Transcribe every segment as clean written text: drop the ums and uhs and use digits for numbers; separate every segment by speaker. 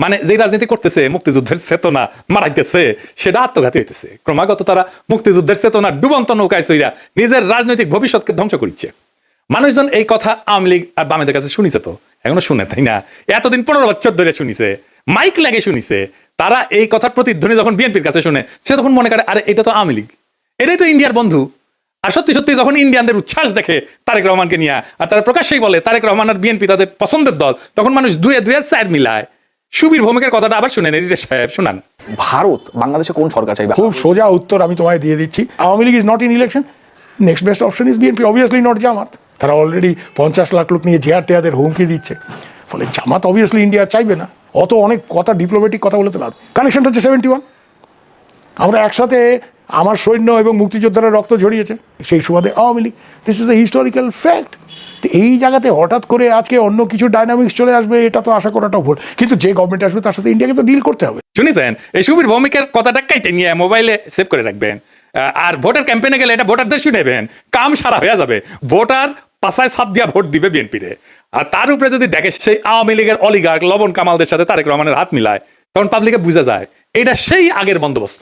Speaker 1: মানে যে রাজনীতি করতেছে মুক্তিযুদ্ধের চেতনা মারাইতেছে সেটা আত্মঘাতী হইতেছে। ক্রমাগত তারা মুক্তিযুদ্ধের চেতনা ডুবন্ত নৌকায় চইরা নিজের রাজনৈতিক ভবিষ্যৎকে ধ্বংস করছে। মানুষজন এই কথা আওয়ামী লীগ আর বামেদের কাছে শুনিছে, তো এখনো শুনে, তাই না? এতদিন 15 বছর ধরে শুনিছে, মাইক লাগে শুনিছে। তারা এই কথার প্রতিধ্বনি যখন বিএনপির কাছে শুনে, সে তখন মনে করে আরে এটা তো আওয়ামী লীগ, এটাই তো ইন্ডিয়ার বন্ধু। আর সত্যি সত্যি যখন ইন্ডিয়ানদের উচ্ছ্বাস দেখে তারেক রহমানকে নিয়ে, আর তারা প্রকাশ্যেই বলে তারেক রহমান আর বিএনপি তাদের পছন্দের দল, তখন মানুষ দুয়ে দুয়ে চার মিলায়। সুবীর ভৌমিকের কথাটা আবার শুনেন, এডিটর সাহেব শুনান।
Speaker 2: ভারত বাংলাদেশে কোন সরকার চাইবে?
Speaker 3: খুব সোজা উত্তর আমি তোমায় দিয়ে দিচ্ছি। Awami League is not in election, next best option is BNP, obviously not Jamaat. তারা অলরেডি 50 লাখ লোক নিয়ে জিয়ার টেয়াদের হুমকি দিচ্ছে, ফলে জামাত অবভিয়াসলি ইন্ডিয়া চাইবে না। অত অনেক কথা, ডিপ্লোম্যাটিক কথা বলতে পারবে। কানেকশনটা হচ্ছে 71, আমরা একসাথে আমার সৈন্য এবং মুক্তিযোদ্ধারা রক্ত ঝরিয়েছে, সেই সুবাদে Awami League. This is a historical fact. তো এই জায়গাতে হঠাৎ করে আজকে অন্য কিছু ডাইনামিক্স চলে আসবে, এটা তো আশা করাটাও ভুল। কিন্তু যে গভর্নমেন্ট আসবে তার সাথে ইন্ডিয়াকে তো ডিল করতে হবে।
Speaker 1: শুনেছেন? এই সুবীর ভৌমিকের কথাটা কাইতে নিয়ে মোবাইলে সেভ করে রাখবেন, আর ভোটার ক্যাম্পেইনে গেলে এটা ভোটারদের শুনেবেন, কাম সারা হয়ে যাবে। ভোটার পাশায় ছাপ দিয়া ভোট দিবে বিএনপিরে। আর তার উপরে যদি দেখে সেই আওয়ামী লীগের অলিগার্ক লবণ কামালদের সাথে তারেক রহমানের হাত মিলায়, তখন পাবলিকে বুঝা যায় এটা সেই আগের বন্দোবস্ত।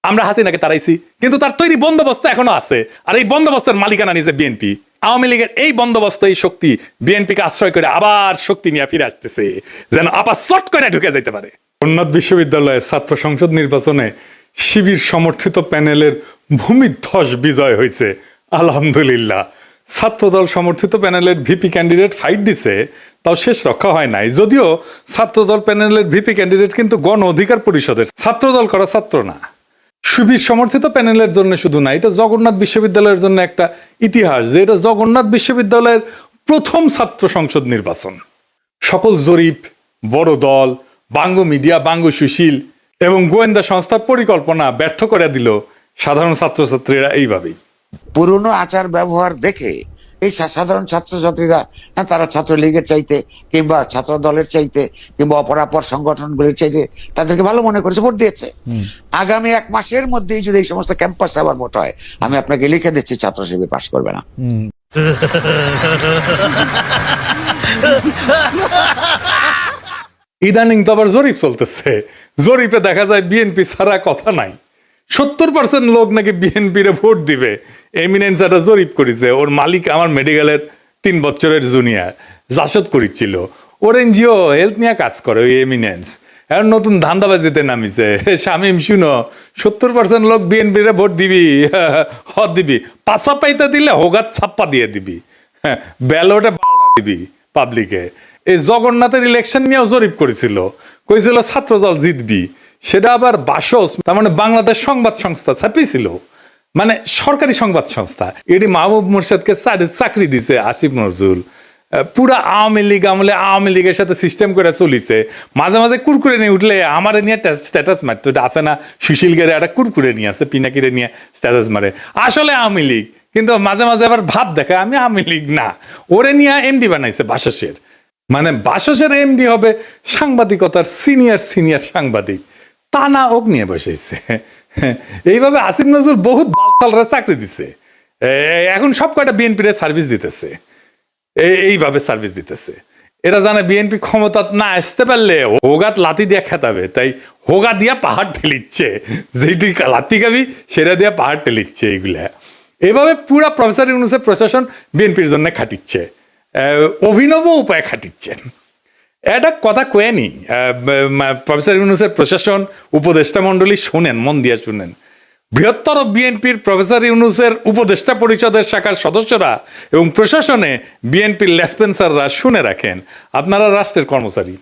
Speaker 1: আমরা হাসিনাকে তাড়াইছি, কিন্তু তার তৈরি বন্দোবস্ত এখনো আছে, আর এই বন্দোবস্তের মালিকানা নিয়েছে বিএনপি। আওয়ামী লীগের এই বন্দোবস্ত, এই শক্তি বিএনপিকে আশ্রয় করে আবার শক্তি নিয়ে ফিরে আসতেছে, যেন আবার চট করে ঢুকে যেতে পারে। উন্নত বিশ্ববিদ্যালয়ে ছাত্র সংসদ নির্বাচনে শিবির সমর্থিত প্যানেলের ভূমিধ্বস বিজয় হয়েছে, আলহামদুলিল্লাহ। ছাত্রদল সমর্থিত প্যানেলের ভিপি ক্যান্ডিডেট ফাইট দিছে, তাও শেষ রক্ষা হয় নাই। যদিও ছাত্রদল প্যানেলের ভিপি ক্যান্ডিডেট কিন্তু গণ অধিকার পরিষদের, ছাত্রদল করা ছাত্র না। শিবির সমর্থিত প্যানেলের জন্য শুধু না, এটা জগন্নাথ বিশ্ববিদ্যালয়ের জন্য একটা ইতিহাস যে এটা জগন্নাথ বিশ্ববিদ্যালয়ের প্রথম ছাত্র সংসদ নির্বাচন। সকল জরিপ, বড় দল, বাঙ্গ মিডিয়া, বাঙ্গ সুশীল এবং গোয়েন্দা সংস্থার পরিকল্পনা ব্যর্থ করে দিল সাধারণ ছাত্রছাত্রীরা এইভাবেই।
Speaker 4: পুরনো আচার ব্যবহার দেখে এই সাধারণ ছাত্রছাত্রীরা, তারা ছাত্রলীগের চাইতে কিংবা ছাত্র দলের চাইতে কিংবা অপরাপর সংগঠনগুলির চাইতে তাদেরকে ভালো মনে করেছে, ভোট দিয়েছে। আগামী 1 মাসের মধ্যেই যদি এই সমস্ত ক্যাম্পাস আবার ভোট হয়, আমি আপনাকে লিখে দিচ্ছি ছাত্র শিবির পাশ করবে না।
Speaker 1: ইদানিং তো আবার জরিপ চলতেছে, জরিপে দেখা যায় বিএনপি ছাড়া কথা নাই। 70% লোক নাকি বিএনপিরে ভোট দিবে। এমিনেন্স একটা জরিপ করেছে, ওর মালিক আমার মেডিকেলের 3 বছরের জুনিয়র জাসদ করেছিল। ওর এনজিও হেলথ নিয়ে কাজ করে ওই এমিনেন্স, এখন নতুন ধান্দাবাজিতে নামিছে। শামিম শুনো, 70% লোক বিএনপিরে ভোট দিবি, হদ দিবি, পাশা পাইতে দিলে হোগাত ছাপ্পা দিয়ে দিবি, ব্যালটে দিবি পাবলিকে। এই জগন্নাথের ইলেকশন নিয়েও জরিপ করেছিল, কইছিল ছাত্রদল জিতবি। সেটা আবার বাসস, তার মানে বাংলাদেশ সংবাদ সংস্থা ছাপিয়েছিল, মানে সরকারি সংবাদ সংস্থা। এটি মাহবুব মুর্শেদকে চাকরি দিছে আসিফ নজরুল। পুরা আওয়ামী লীগ আমলে আওয়ামী লীগের সাথে সিস্টেম করে চলিছে। মাঝে মাঝে কুরকুরে নিয়ে উঠলে আমার নিয়ে স্ট্যাটাস মারতো, এটা আছে না সুশীল গেরে একটা কুরকুরে নিয়ে আছে, পিনাকিরে নিয়ে স্ট্যাটাস মারে, আসলে আওয়ামী লীগ, কিন্তু মাঝে মাঝে আবার ভাব দেখায় আমি আওয়ামী লীগ না। ওরে নিয়ে এমডি বানাইছে বাসসের, মানে বাসসের এমডি হবে সাংবাদিকতার সিনিয়র সাংবাদিক, তা না ওক নিয়ে বসেছে। এইভাবে আসিফ নজরুল বহুত বালসালরা চাকরি দিছে, এখন সব কয়টা বিএনপির সার্ভিস দিতেছে, এইভাবে সার্ভিস দিতেছে। এরা জানে বিএনপি ক্ষমতা না আসতে পারলে হোগাত লাথি দিয়ে খেতাবে, তাই হোগা দিয়া পাহাড় ঠেলিচ্ছে, যেটি লাথি খাবি সেটা দিয়া পাহাড় ঠেলিচ্ছে। এইগুলা এভাবে পুরা প্রফেসর ইউনূসের প্রশাসন বিএনপির জন্য খাটিচ্ছে, অভিনব উপায়ে খাটিচ্ছে। এটা কথা কয়ে নি, প্রফেসর ইউনূসের প্রশাসন উপদেষ্টা মন্ডলী শোনেন, মন দিয়ে শুনেন। বৃহত্তর বিএনপির প্রফেসর ইউনূসের উপদেষ্টা পরিষদের শাখার সদস্যরা এবং প্রশাসনে বিএনপির লেসপেন্সাররা শুনে রাখেন, আপনারা রাষ্ট্রের কর্মচারী,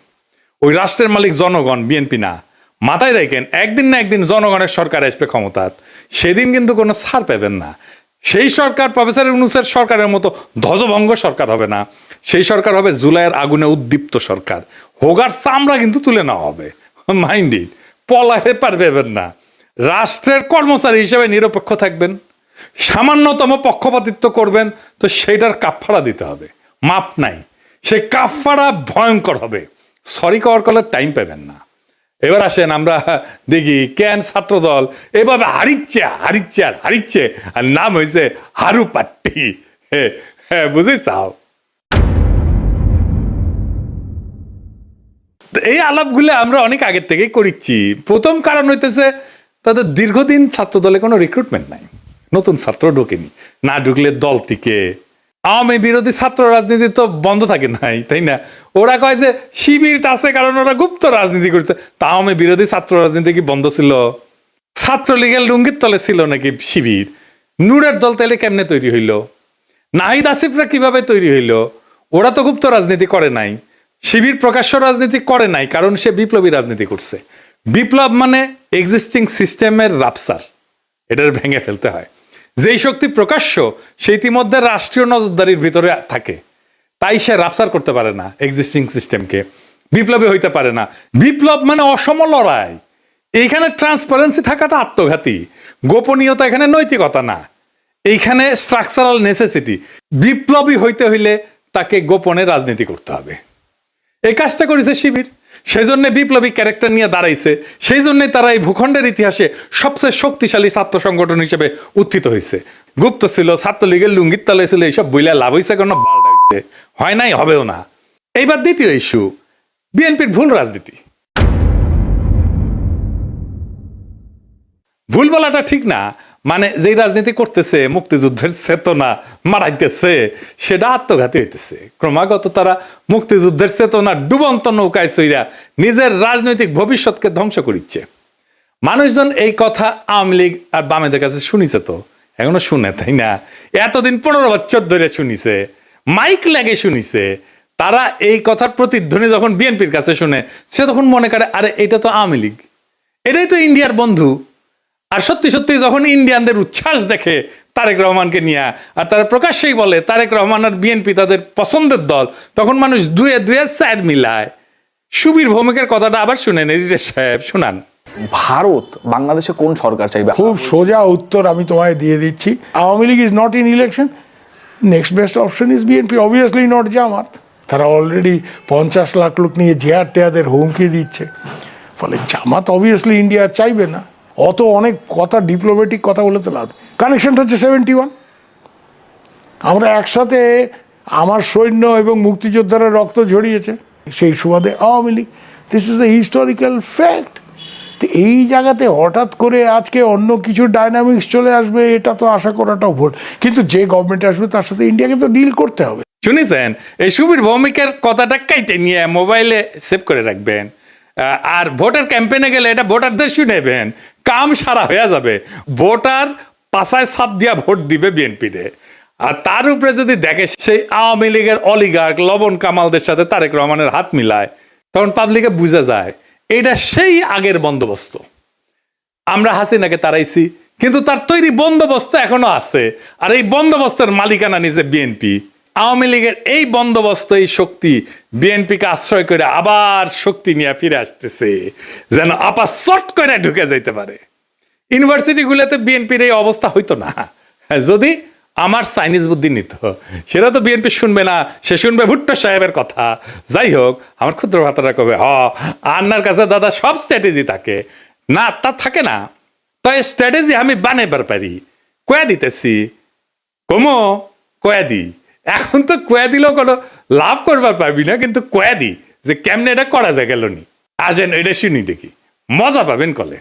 Speaker 1: ওই রাষ্ট্রের মালিক জনগণ, বিএনপি না। মাথায় রাখেন, একদিন না একদিন জনগণের সরকার আসবে ক্ষমতাত, সেদিন কিন্তু কোনো ছাড় পাবেন না। সেই সরকার প্রফেসর ইউনূসের সরকারের মতো ধ্বজভঙ্গ সরকার হবে না, সেই সরকার হবে জুলাইয়ের আগুনে উদ্দীপ্ত সরকার। হোগার চামড়া কিন্তু তুলে নেওয়া হবে, মাইন্ড ইট, পলাহে পারবেন না। রাষ্ট্রের কর্মচারী হিসেবে নিরপেক্ষ থাকবেন, সামান্যতম পক্ষপাতিত্ব করবেন তো সেইটার কাফফারা দিতে হবে, মাপ নাই, সেই কাফফারা ভয়ঙ্কর হবে, সরি কওয়ার কলার টাইম পাবেন না। এবার আসেন আমরা দেখি কেন ছাত্রদল এভাবে হারিচ্ছে, আর নাম হয়েছে হারু পাট্টি। বুঝে চাও? এই আলাপগুলো আমরা অনেক আগের থেকেই করিচ্ছি। প্রথম কারণ হইতেছে তাদের দীর্ঘদিন ছাত্র দলে কোনো রিক্রুটমেন্ট নাই, নতুন ছাত্র ঢোকেনি, না ঢুকলে দল থেকে আওয়ামী বিরোধী ছাত্র রাজনীতি তো বন্ধ থাকে নাই, তাই না? ওরা কয় যে শিবির আছে কারণ ওরা গুপ্ত রাজনীতি করছে, তা আওয়ামী বিরোধী ছাত্র রাজনীতি কি বন্ধ ছিল? ছাত্রলীগের লুঙ্গির তলে ছিল নাকি শিবির? নূরের দল তাহলে কেমনে তৈরি হইল? নাহিদ আসিফরা কিভাবে তৈরি হইল? ওরা তো গুপ্ত রাজনীতি করে নাই, শিবির প্রকাশ্য রাজনীতি করে নাই, কারণ সে বিপ্লবী রাজনীতি করছে। বিপ্লব মানে এক্সিস্টিং সিস্টেমের রাপসার, এটার ভেঙে ফেলতে হয়। যেই শক্তি প্রকাশ্য সে ইতিমধ্যে রাষ্ট্রীয় নজরদারির ভিতরে থাকে, তাই সে রাপসার করতে পারে না এক্সিস্টিং সিস্টেমকে, বিপ্লবী হইতে পারে না। বিপ্লব মানে অসম লড়াই। এইখানে ট্রান্সপারেন্সি থাকাটা আত্মঘাতী, গোপনীয়তা এখানে নৈতিকতা না, এইখানে স্ট্রাকচারাল নেসেসিটি। বিপ্লবী হইতে হইলে তাকে গোপনে রাজনীতি করতে হবে। এই কাজটা করেছে শিবির, সেই জন্য বিপ্লবী ক্যারেক্টার নিয়ে দাঁড়াইছে, সেই জন্যই তারা এই ভূখণ্ডের ইতিহাসে সবচেয়ে শক্তিশালী ছাত্র সংগঠন হিসেবে উত্থিত হয়েছে। গুপ্ত ছিল, ছাত্রলীগের লুঙ্গির তলে ছিল, এইসব বইলে লাভ হয়েছে কেন? বালটা হয়েছে, হয় নাই, হবেও না। এইবার দ্বিতীয় ইস্যু, বিএনপির ভুল রাজনীতি। ভুল বলাটা ঠিক না, মানে যেই রাজনীতি করতেছে, মুক্তিযুদ্ধের চেতনা মারাইতেছে, সেটা আত্মঘাতী হইতেছে। ক্রমাগত তারা মুক্তিযুদ্ধের চেতনা ডুবন্ত নৌকায় চইরা নিজের রাজনৈতিক ভবিষ্যৎকে ধ্বংস করিচ্ছে। মানুষজন এই কথা আওয়ামী লীগ আর বামেদের কাছে শুনিছে, তো এখনো শুনে, তাই না? এতদিন 15 বছর ধরে শুনিছে, মাইক লাগে শুনিছে। তারা এই কথার প্রতিধ্বনি যখন বিএনপির কাছে শুনে, সে তখন মনে করে আরে এটা তো আওয়ামী লীগ, এটাই তো ইন্ডিয়ার বন্ধু। আর সত্যি সত্যি যখন ইন্ডিয়ানদের উচ্ছ্বাস দেখে তারেক রহমানকে নিয়ে, আর তারা প্রকাশ্যেই বলে তারেক রহমান আর বিএনপি তাদের পছন্দের দল, তখন মানুষ দুয়ে দুয়ে স্যাড মিলায়। সুবীর ভৌমিকের কথাটা আবার শুনেন, এডিটর সাহেব শুনান।
Speaker 2: ভারত বাংলাদেশে কোন সরকার চাইবে?
Speaker 3: খুব সোজা উত্তর আমি তোমায় দিয়ে দিচ্ছি। Awami League is not in election, next best option is BNP, obviously not Jamaat. তারা অলরেডি 50 লাখ লোক নিয়ে জেহার টেয়াদের হুমকি দিচ্ছে, ফলে জামাত অবভিয়াসলি ইন্ডিয়া চাইবে না। অত অনেক কথা, ডিপ্লোম্যাটিক কথা বলে তো লাভ। কানেকশনটা হচ্ছে 71। আমরা একসাথে, আমার সৈন্য এবং মুক্তিযোদ্ধারা রক্ত ঝরিয়েছে, সেই সুবাদে Awami League. This is the historical fact. তো এই জায়গাতে হঠাৎ করে আজকে অন্য কিছু ডাইনামিক্স চলে আসবে, এটা তো আশা করাটাও ভুল। কিন্তু যে গভর্নমেন্ট আসবে তার সাথে ইন্ডিয়াকে তো ডিল করতে হবে।
Speaker 1: শুনেছেন? এই সুবীর ভৌমিকের কথাটা কাইতে নিয়ে মোবাইলে সেভ করে রাখবেন, আর ভোটার ক্যাম্পেইনে গেলে এটা ভোটারদের শুনেবেন, কাম সারা হয়ে যাবে। ভোটার পাশায় ছাপ দিয়া ভোট দিবে বিএনপিতে। আর তার উপরে যদি দেখে সেই আওয়ামী লীগের অলিগার্ক লবণ কামালদের সাথে তারেক রহমানের হাত মিলায়, তখন পাবলিকে বুঝে যায় এটা সেই আগের বন্দোবস্ত। আমরা হাসিনাকে তাড়াইছি, কিন্তু তার তৈরি বন্দোবস্ত এখনো আছে, আর এই বন্দোবস্তের মালিকানা নিছে বিএনপি। আওয়ামী লীগের এই বন্দোবস্ত, এই শক্তি বিএনপিকে আশ্রয় করে আবার শক্তি নিয়ে ফিরে আসতেছে, যেন আবার শর্ট করে ঢুকে যাইতে পারে। ইউনিভার্সিটিগুলোতে বিএনপির এই অবস্থা হইতো না যদি আমার চাইনিজ বুদ্ধি নিত। সেটা তো বিএনপি শুনবে না, সে শুনবে ভুট্টো সাহেবের কথা। যাই হোক, আমার ক্ষুদ্র ভাতারা কবে আন্নার কাছে দাদা সব স্ট্র্যাটেজি থাকে না, তা থাকে না। তো এই স্ট্র্যাটেজি আমি বানাইবার পারি, কয়া দিতেছি, কমো কয়া দি। এখন তো কয়া দিলেও কোনো লাভ করবার পারবি না, কিন্তু কয়া দি যে কেমনে এটা করা যায় গেল নি। আসেন এটা শুনি দেখি, মজা পাবেন কলে।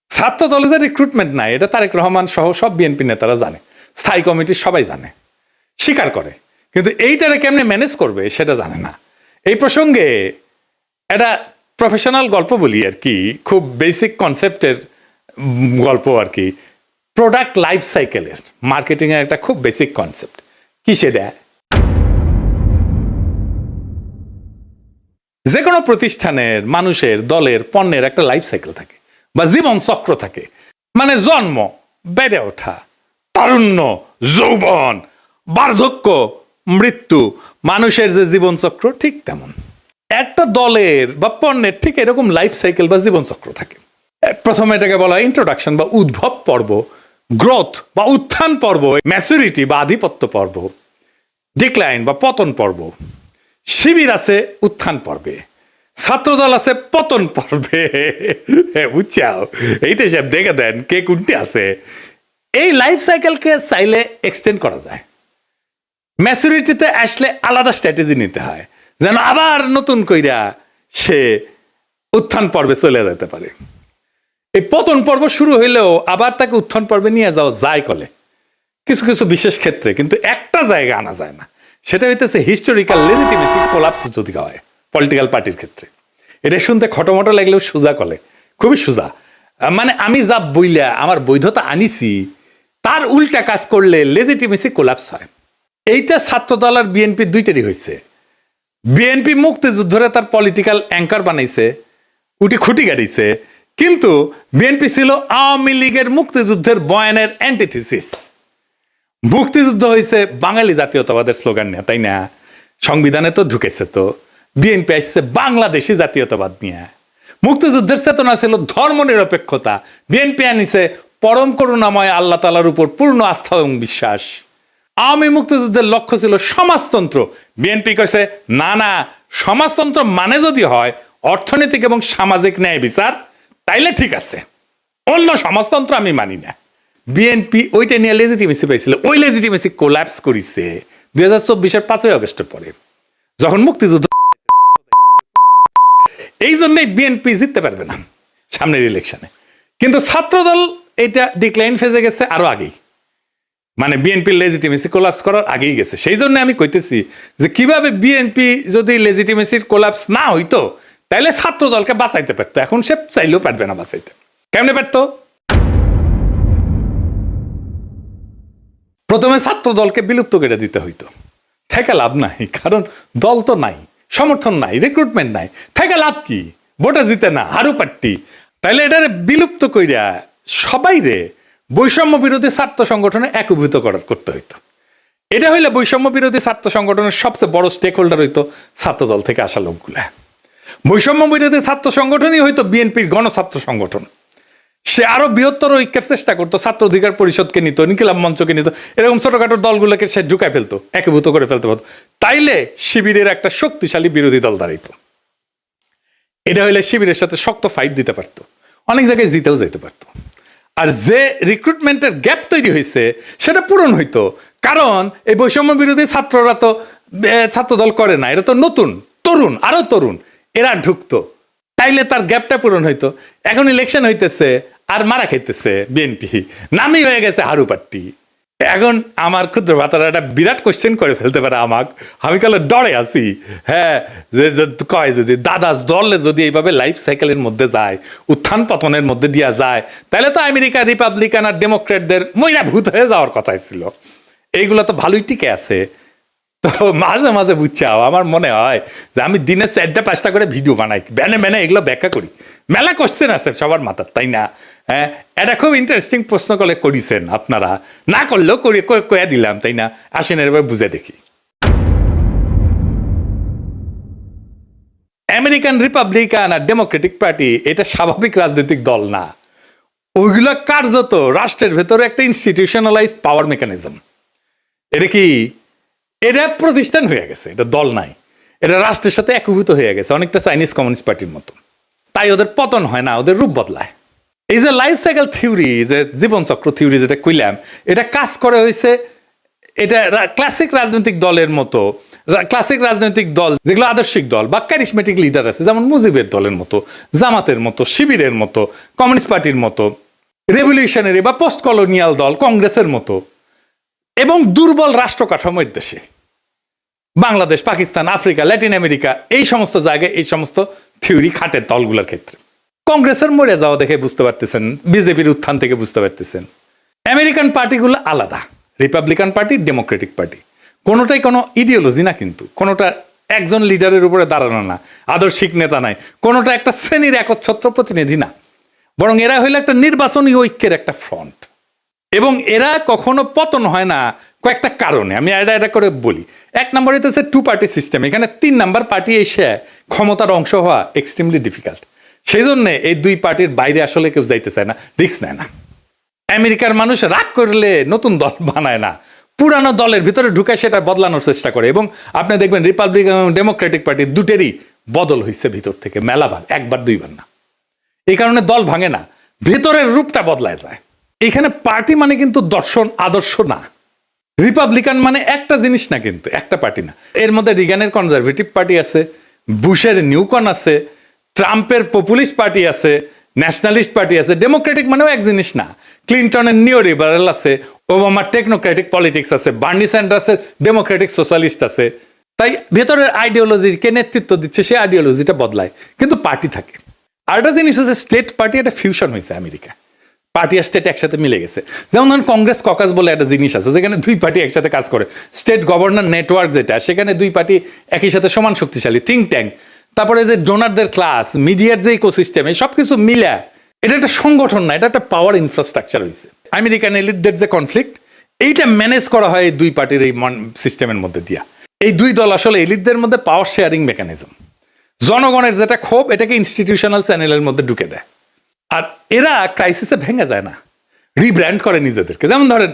Speaker 1: ছাত্র দলে যে রিক্রুটমেন্ট নাই, এটা তারেক রহমান সহ সব বিএনপি নেতারা জানে, স্থায়ী কমিটির সবাই জানে, স্বীকার করে, কিন্তু এইটারে কেমনে ম্যানেজ করবে সেটা জানে না। এই প্রসঙ্গে একটা প্রফেশনাল গল্প বলি আর কি, খুব বেসিক কনসেপ্টের গল্প আর কি। প্রোডাক্ট লাইফ সাইকেলের মার্কেটিং এর একটা খুব বেসিক কনসেপ্ট। কিসে দেয়? যে কোনো প্রতিষ্ঠানের, মানুষের, দলের, পণ্যের একটা লাইফ সাইকেল থাকে বা জীবন চক্র থাকে। মানে জন্ম, বেড়ে ওঠা, তারুণ্য, যৌবন, বার্ধক্য, মৃত্যু, মানুষের যে জীবন চক্র ঠিক তেমন একটা দলের বা পণ্যের ঠিক এরকম লাইফ সাইকেল বা জীবন চক্র থাকে। প্রথমে এটাকে বলা হয় ইন্ট্রোডাকশন বা উদ্ভব পর্ব, গ্রোথ বা উত্থান পর্ব, ম্যাচুরিটি বা আধিপত্য পর্ব, ডিক্লাইন বা পতন পর্ব। শিবির আছে উত্থান পর্বে, ছাত্রদল আছে পতন পর্বে। বুঝছাও? এইটা সব দেখে দেন কে কোনটি আছে। এই লাইফ সাইকেলকে চাইলে এক্সটেন্ড করা যায়। ম্যাচুরিটিতে আসলে আলাদা স্ট্র্যাটেজি নিতে হয়, যেন আবার নতুন কইরা সে উত্থান পর্বে চলে যেতে পারে। এই পতন পর্ব শুরু হইলেও আবার তাকে উত্থান পর্বে নিয়ে যাওয়া যায় কলে কিছু কিছু বিশেষ ক্ষেত্রে, কিন্তু একটা জায়গা আনা যায় না, সেটা হইতেছে হিস্টোরিক্যাল লেজিটিমেসি কোলাপস যদি হয় পলিটিক্যাল পার্টির ক্ষেত্রে। এটা শুনতে খটোমটো লাগলেও সোজা কলে, খুবই সোজা। মানে আমি যা বইলা আমার বৈধতা আনিছি তার উল্টা কাজ করলে লেজিটিমেসি কোলাপস হয়। এইটা ছাত্রদল আর বিএনপি দুইটারই হয়েছে। বিএনপি মুক্তিযুদ্ধরে তার পলিটিক্যাল অ্যাঙ্কার বানাইছে, উটি খুঁটি গাড়িছে, কিন্তু বিএনপি ছিল আওয়ামী লীগের মুক্তিযুদ্ধের বয়ানের অ্যান্টিথিসিস। মুক্তিযুদ্ধ হয়েছে বাঙালি জাতীয়তাবাদের স্লোগান নিয়ে, তাই না? সংবিধানে তো ঢুকেছে, তো বিএনপি আসছে বাংলাদেশি জাতীয়তাবাদ নিয়ে। মুক্তিযুদ্ধের চেতনা ছিল ধর্ম নিরপেক্ষতা, বিএনপি আনিছে পরম করুণাময় আল্লাহ তাআলার উপর পূর্ণ আস্থা এবং বিশ্বাস। আওয়ামী মুক্তিযুদ্ধের লক্ষ্য ছিল সমাজতন্ত্র, বিএনপি কইছে না না, সমাজতন্ত্র মানে যদি হয় অর্থনৈতিক এবং সামাজিক ন্যায় বিচার, তাইলে ঠিক আছে, অন্য সমাজতন্ত্র আমি মানি না। বিএনপি ওইটা নিয়ে লেজিটিমেসি পাইছিল, ওই লেজিটিমেসি কোল্যাপস করেছে 2024-এর 5ই আগস্টের পরে, যখন মুক্তিযুদ্ধ। এই জন্যই বিএনপি জিততে পারবে না সামনের ইলেকশনে। কিন্তু ছাত্রদল এটা ডিক্লাইন ফেজে গেছে আরো আগেই, মানে বিএনপির লেজিটিমেসি কোলাপস করার আগেই গেছে। সেই জন্য আমি কইতেছি যে কিভাবে বিএনপি যদি লেজিটিমেসির কোলাপস না হইতো তাহলে ছাত্র দলকে বাঁচাইতে পারতো, এখন সে চাইলেও পারবে না বাঁচাইতে। কেমনে পারতো? প্রথমে ছাত্র দলকে বিলুপ্ত করে দিতে হইতো, থেকে লাভ নাই, কারণ দল তো নাই, সমর্থন নাই, রিক্রুটমেন্ট নাই, থেকে লাভ কি? ভোটে জিতে না, হারু পাট্টি। তাইলে এটারে বিলুপ্ত কইরা সবাই রে বৈষম্য বিরোধী ছাত্র সংগঠনে একীভূত করতে হইতো। এটা হইলে বৈষম্য বিরোধী ছাত্র সংগঠনের সবচেয়ে বড় স্টেক হোল্ডার হইতো ছাত্র দল থেকে আসা লোকগুলা। বৈষম্য বিরোধী ছাত্র সংগঠনই হইতো বিএনপির গণছাত্র সংগঠন। সে আরো বৃহত্তর ঐক্যের চেষ্টা করতো, ছাত্র অধিকার পরিষদকে নিত, ইনকিলাব মঞ্চকে নিত, এরকম ছোটখাটো দলগুলোকে সে ঢুকায় ফেলতো, একীভূত করে ফেলতে পারতো। তাইলে শিবিরের একটা শক্তিশালী বিরোধী দল দাঁড়াইতো। এটা হইলে শিবিরের সাথে শক্ত ফাইট দিতে পারতো, অনেক জায়গায় জিতেও যেতে পারতো। আর যে রিক্রুটমেন্টের গ্যাপ তৈরি হয়েছে সেটা পূরণ হইতো, কারণ এই বৈষম্য বিরোধী ছাত্ররা তো ছাত্রদল করে না, এরা তো নতুন তরুণ, আরো তরুণ, এরা ঢুকতো, তাইলে তার গ্যাপটা পূরণ হইতো। এখন ইলেকশন হইতেছে আর মারা খাইতেছে বিএনপি, নামই হয়ে গেছে হারু পাট্টি। এখন আমার ক্ষুদ্র ভাতারা একটা বিরাট কোশ্চেন করে ফেলতে পারে আমাকে, আমি কালে ডরে আছি। হ্যাঁ, যে কয় যদি দাদা দলে যদি এইভাবে লাইফ সাইকেলের মধ্যে যায়, উত্থান পতনের মধ্যে দিয়া যায়, তাহলে তো আমেরিকা রিপাবলিকান আর ডেমোক্রেটদের মইরা ভূত হয়ে যাওয়ার কথাই ছিল। এইগুলো তো ভালোই টিকে আছে। তো মাঝে মাঝে বুঝছাও আমার মনে হয় যে আমি দিনে 4-5টা করে ভিডিও বানাই, বেনে এগুলো ব্যাখ্যা করি। মেলা কোশ্চেন আছে সবার মাথার, তাই না? হ্যাঁ, এটা খুব ইন্টারেস্টিং প্রশ্ন করে করেছেন আপনারা, না করলেও কয়ে দিলাম, তাই না? আসেন এবার বুঝে দেখি। আমেরিকান রিপাবলিকান আর ডেমোক্রেটিক পার্টি এটা স্বাভাবিক রাজনৈতিক দল না, ওইগুলো কার্যত রাষ্ট্রের ভেতরে একটা ইনস্টিটিউশনালাইজ পাওয়ার মেকানিজম। এটা কি, এটা প্রতিষ্ঠান হয়ে গেছে, এটা দল নাই, এটা রাষ্ট্রের সাথে একীভূত হয়ে গেছে, অনেকটা চাইনিজ কমিউনিস্ট পার্টির মতো। তাই ওদের পতন হয় না, ওদের রূপ বদলায়। এই যে লাইফ সাইকেল থিওরি, যে জীবনচক্র থিওরি যেটা কইলাম, এটা কাজ করে হয়েছে, এটা ক্লাসিক রাজনৈতিক দলের মতো, ক্লাসিক রাজনৈতিক দল যেগুলো আদর্শিক দল বা ক্যারিসমেটিক লিডার আছে, যেমন মুজিবের দলের মতো, জামাতের মতো, শিবিরের মতো, কমিউনিস্ট পার্টির মতো, রেভলিউশনারি বা পোস্ট কলোনিয়াল দল কংগ্রেসের মতো, এবং দুর্বল রাষ্ট্র কাঠামোর দেশে Bangladesh, Pakistan, Africa, Latin America, এই সমস্ত জায়গায় এই সমস্ত থিওরি খাটে দলগুলোর ক্ষেত্রে। কংগ্রেসের মরে যাওয়া দেখে বুঝতে পারতেছেন, বিজেপির উত্থান থেকে বুঝতে পারতেছেন। আমেরিকান পার্টিগুলো আলাদা, রিপাবলিকান পার্টি, ডেমোক্রেটিক পার্টি, কোনোটাই কোনো ইডিওলজি না, কিন্তু কোনোটা একজন লিডারের উপরে দাঁড়ানো না, আদর্শিক নেতা নাই, কোনোটা একটা শ্রেণীর একচ্ছত্র প্রতিনিধি না, বরং এরা হইলো একটা নির্বাচনী ঐক্যের একটা ফ্রন্ট। এবং এরা কখনো পতন হয় না কয়েকটা কারণে, আমি এটা করে বলি। 1 নম্বর হইতেছে 2 পার্টি সিস্টেম, এখানে 3 নাম্বার পার্টি এসে ক্ষমতার অংশ হওয়া এক্সট্রিমলি ডিফিকাল্ট। সেই জন্য এই 2 পার্টির বাইরে আসলে কেউ যাইতে চায় না, রিস্ক নেয় না। আমেরিকার মানুষ রাগ করলে নতুন দল বানায় না, পুরানো দলের ভিতরে ঢুকায় সেটা বদলানোর চেষ্টা করে। এবং আপনি দেখবেন রিপাবলিকান এবং ডেমোক্রেটিক পার্টি দুটেরই বদল হয়েছে ভিতর থেকে মেলাবার, 1-2 না। এই কারণে দল ভাঙে না, ভেতরের রূপটা বদলায় যায়। এখানে পার্টি মানে কিন্তু দর্শন, আদর্শ না, রিপাবলিকান মানে একটা জিনিস না, কিন্তু একটা পার্টি না। এর মধ্যে রিগানের কনজারভেটিভ পার্টি আছে, বুশের নিউকন আছে, ট্রাম্পের পপুলিস্ট পার্টি আছে, ন্যাশনালিস্ট পার্টি আছে। ডেমোক্রেটিক মানেও এক জিনিস না। ক্লিনটনের নিও লিবারেল আছে, ওবামার টেকনোক্রেটিক পলিটিক্স আছে, বার্নি স্যান্ডার্সের ডেমোক্রেটিক সোশ্যালিস্ট আছে। তাই ভেতরের আইডিওলজিকে নেতৃত্ব দিচ্ছে, সেই আইডিওলজিটা বদলায়, কিন্তু পার্টি থাকে। আর একটা জিনিস হচ্ছে স্টেট পার্টি একটা ফিউশন হয়েছে আমেরিকা, পার্টি আর স্টেট একসাথে মিলে গেছে। যেমন ধরুন কংগ্রেস ককাস বলে একটা জিনিস আছে, যেখানে দুই পার্টি একসাথে কাজ করে। স্টেট গভর্নর নেটওয়ার্ক যেটা, সেখানে দুই পার্টি একই সাথে সমান শক্তিশালী। থিঙ্ক ট্যাঙ্ক, তারপরে যে ডোনারদের ক্লাস, মিডিয়ার যে ইকোসিস্টেম, এই সব কিছু মিলে এটা একটা সংগঠন না, এটা একটা পাওয়ার ইনফ্রাস্ট্রাকচার হয়েছে। আমেরিকান এলিটদের যে কনফ্লিক্ট, এইটা ম্যানেজ করা হয় এই দুই পার্টির এই সিস্টেমের মধ্যে দিয়া। এই দুই দল আসলে এলিটদের মধ্যে পাওয়ার শেয়ারিং মেকানিজম। জনগণের যেটা ক্ষোভ, এটাকে ইনস্টিটিউশনাল চ্যানেলের মধ্যে ঢুকে দেয়। আর এরা ক্রাইসিসে ভেঙে যায় না, রিব্র্যান্ড করে নিজেদেরকে। যেমন ধরেন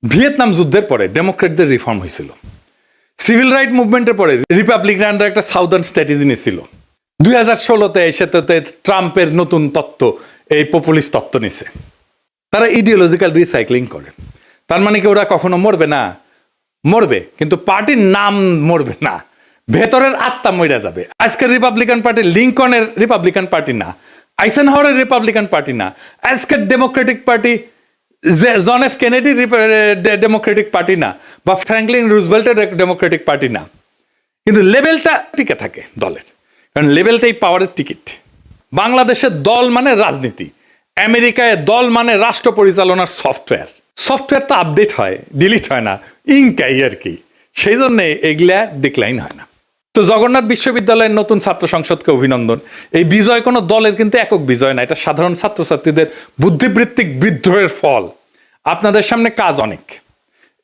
Speaker 1: ভিয়েতনাম যুদ্ধের পরে ডেমোক্রেটদের রিফর্ম হয়েছিল, সিভিল রাইট মুভমেন্টের পরে রিপাবলিকানরা একটা সাউদার্ন স্ট্র্যাটেজি নিয়েছিল। 2016-তে সেটাতে ট্রাম্পের নতুন তত্ত্ব, এই পপুলিস্ট তত্ত্ব নিছে। তারা ইডিওলজিক্যাল রিসাইক্লিং করে। তার মানে কি ওরা কখনো মরবে না? মরবে, কিন্তু পার্টির নাম মরবে না, ভেতরের আত্মা মরে যাবে। আজকের রিপাবলিকান পার্টি লিঙ্কনের রিপাবলিকান পার্টি না, আইসেনহাওয়ারের রিপাবলিকান পার্টি না, আজকের ডেমোক্রেটিক পার্টি জন এফ কেনেডির ডেমোক্রেটিক পার্টি না, বা ফ্র্যাঙ্কলিন রুজভেল্টের ডেমোক্রেটিক পার্টি না। কিন্তু লেভেলটা টিকে থাকে দলের, কারণ লেভেলটাই পাওয়ারের টিকিট। বাংলাদেশের দল মানে রাজনীতি, আমেরিকায় দল মানে রাষ্ট্র পরিচালনার সফটওয়্যার। সফটওয়্যার তো আপডেট হয়, ডিলিট হয় না, ইনকাই আর কি। সেই জন্যে এগুলা ডিক্লাইন হয় না। তো জগন্নাথ বিশ্ববিদ্যালয়ের নতুন ছাত্র সংসদকে অভিনন্দন। এই বিজয় কোনো দলের কিন্তু একক বিজয় না, এটা সাধারণ ছাত্রছাত্রীদের বুদ্ধিবৃত্তিক বিদ্রোহের ফল। আপনাদের সামনে কাজ অনেক।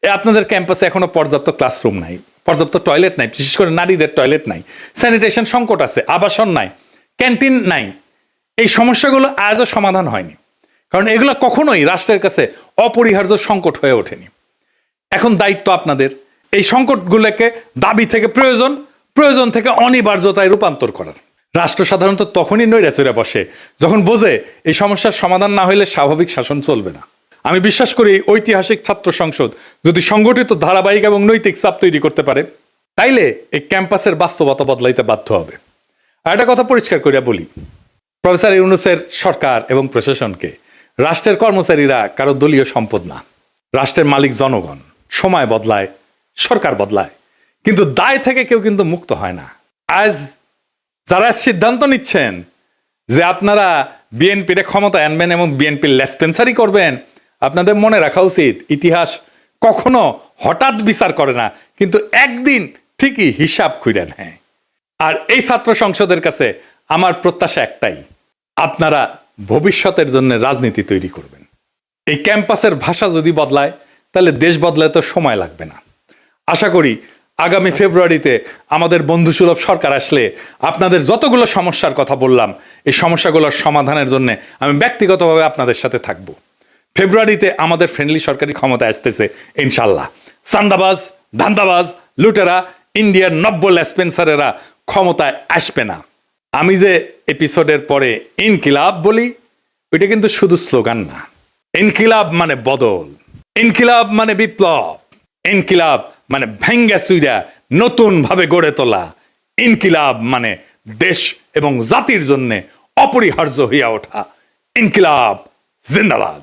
Speaker 1: আপনাদের ক্যাম্পাসে এখনো পর্যাপ্ত ক্লাসরুম নাই, পর্যাপ্ত টয়লেট নাই, বিশেষ করে নারীদের টয়লেট নাই, স্যানিটেশন সংকট আছে, আবাসন নাই, ক্যান্টিন নাই। এই সমস্যাগুলো আজও সমাধান হয়নি, কারণ এগুলো কখনোই রাষ্ট্রের কাছে অপরিহার্য সংকট হয়ে ওঠেনি। এখন দায়িত্ব আপনাদের এই সংকটগুলোকে দাবি থেকে প্রয়োজন, প্রয়োজন থেকে অনিবার্যতায় রূপান্তর করার। রাষ্ট্র সাধারণত তখনই নৈরাচরে বসে যখন বোঝে এই সমস্যার সমাধান না হলে স্বাভাবিক শাসন চলবে না। আমি বিশ্বাস করি ঐতিহাসিক ছাত্র সংসদ যদি সংগঠিত, ধারাবাহিক এবং নৈতিক চাপ তৈরি করতে পারে, তাইলে এই ক্যাম্পাসের বাস্তবতা বদলাইতে বাধ্য হবে। আর একটা কথা পরিষ্কার করিয়া বলি, প্রফেসর ইউনূসের সরকার এবং প্রশাসনকে রাষ্ট্রের কর্মচারীরা কারো দলীয় সম্পদ না। রাষ্ট্রের মালিক জনগণ। সময় বদলায়, সরকার বদলায়, কিন্তু দায় থেকে কেউ কিন্তু মুক্ত হয় না। আজ যারা সিদ্ধান্ত নিচ্ছেন যে আপনারা বিএনপির ক্ষমতায় আনবেন এবং বিএনপির লেসপেন্সারি করবেন, আপনাদের মনে রাখা উচিত ইতিহাস কখনো হঠাৎ বিচার করে না, কিন্তু একদিন ঠিকই হিসাব খুঁড়ে নেয়। আর এই ছাত্র সংসদের কাছে আমার প্রত্যাশা একটাই, আপনারা ভবিষ্যতের জন্য রাজনীতি তৈরি করবেন। এই ক্যাম্পাসের ভাষা যদি বদলায়, তাহলে দেশ বদলায় তো সময় লাগবে না। আশা করি আগামী ফেব্রুয়ারিতে আমাদের বন্ধুসুলভ সরকার আসলে আপনাদের যতগুলো সমস্যার কথা বললাম, এই সমস্যাগুলোর সমাধানের জন্য আমি ব্যক্তিগতভাবে আপনাদের সাথে থাকব। ফেব্রুয়ারিতে আমাদের ফ্রেন্ডলি সরকারি ক্ষমতা আসতেছে ইনশাল্লাহ। চান্দাবাজ, ধান্দাবাজ, লুটেরা, ইন্ডিয়ার নব্য লেসপেন্সারেরা ক্ষমতায় আসবে না। আমি যে এপিসোডের পরে ইনকিলাব বলি, ওইটা কিন্তু শুধু স্লোগান না। ইনকিলাব মানে বদল, ইনকিলাব মানে বিপ্লব, ইনকিলাব মানে ভেঙ্গা চুইরা নতুন ভাবে গড়ে তোলা, ইনকিলাব মানে দেশ এবং জাতির জন্য অপরিহার্য হইয়া ওঠা। ইনকিলাব জিন্দাবাদ।